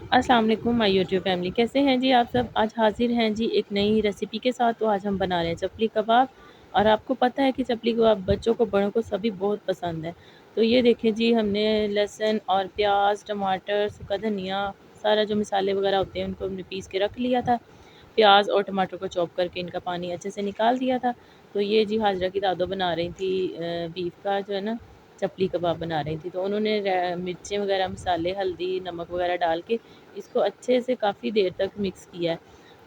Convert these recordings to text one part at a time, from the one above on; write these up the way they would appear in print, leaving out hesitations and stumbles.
अस्सलाम वालेकुम my YouTube family, कैसे हैं जी आप सब। आज हाजिर हैं जी एक नई रेसिपी के साथ। तो आज हम बना रहे हैं चपली कबाब। और आपको पता है कि चपली कबाब बच्चों को बड़ों को सभी बहुत पसंद है। तो ये देखें जी, हमने लहसुन और प्याज, टमाटर, सूखा धनिया, सारा जो मसाले वगैरह होते हैं उनको हमने पीस के रख लिया था। प्याज और टमाटर को चॉप करके इनका पानी अच्छे से निकाल दिया था। तो ये जी हाजरा की दादो बना रही थी बीफ का जो है ना चपली कबाब बना रही थी। तो उन्होंने मिर्चें वगैरह, मसाले, हल्दी, नमक वगैरह डाल के इसको अच्छे से काफ़ी देर तक मिक्स किया है।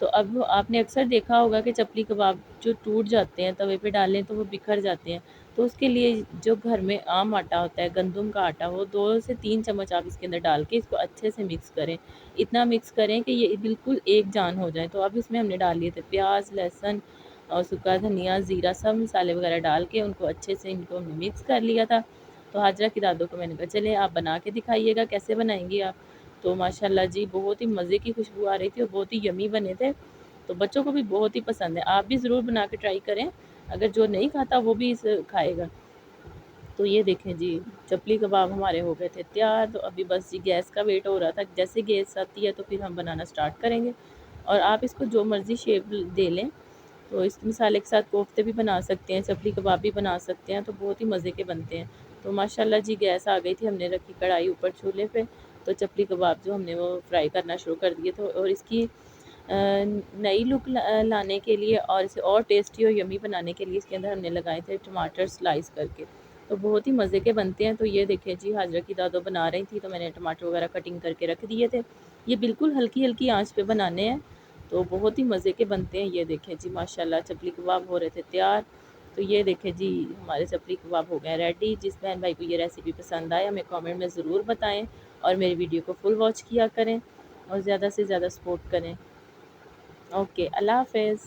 तो अब आपने अक्सर देखा होगा कि चपली कबाब जो टूट जाते हैं, तवे पे डालें तो वो बिखर जाते हैं। तो उसके लिए जो घर में आम आटा होता है, गंदम का आटा, वो 2 से 3 चम्मच आप इसके अंदर डाल के इसको अच्छे से मिक्स करें। इतना मिक्स करें कि ये बिल्कुल एक जान हो जाए। तो अब इसमें हमने डाल लिए थे प्याज, लहसुन और सूखा धनिया, ज़ीरा, सब मसाले वगैरह डाल के उनको अच्छे से इनको हमने मिक्स कर लिया था। तो हाजरा की दादों को मैंने कहा चले आप बना के दिखाइएगा कैसे बनाएंगी आप। तो माशाल्लाह जी बहुत ही मज़े की खुशबू आ रही थी और बहुत ही यमी बने थे। तो बच्चों को भी बहुत ही पसंद है। आप भी ज़रूर बना के ट्राई करें। अगर जो नहीं खाता वो भी इसे खाएगा। तो ये देखें जी, चपली कबाब हमारे हो गए थे तैयार। तो अभी बस जी गैस का वेट हो रहा था। जैसे गैस आती है तो फिर हम बनाना स्टार्ट करेंगे। और आप इसको जो मर्ज़ी शेप दे लें। तो इस मसाले के साथ कोफ्ते भी बना सकते हैं, चपली कबाब भी बना सकते हैं। तो बहुत ही मज़े के बनते हैं। तो माशाल्लाह जी गैस आ गई थी, हमने रखी कढ़ाई ऊपर चूल्हे पे। तो चपली कबाब जो हमने वो फ्राई करना शुरू कर दिए थे। और इसकी नई लुक लाने के लिए और इसे और टेस्टी और यमी बनाने के लिए इसके अंदर हमने लगाए थे टमाटर स्लाइस करके। तो बहुत ही मज़े के बनते हैं। तो ये देखिए जी, हाजरा की दादो बना रही थी तो मैंने टमाटर वगैरह कटिंग करके रख दिए थे। ये बिल्कुल हल्की हल्की आंच पे बनाने हैं। तो बहुत ही मज़े के बनते हैं। ये देखें जी, माशाल्लाह चपली कबाब हो रहे थे तैयार। तो ये देखें जी, हमारे चपली कबाब हो गए रेडी। जिस बहन भाई को ये रेसिपी पसंद आए हमें कमेंट में ज़रूर बताएं। और मेरी वीडियो को फुल वॉच किया करें और ज़्यादा से ज़्यादा सपोर्ट करें। ओके, अल्लाह हाफ़िज़।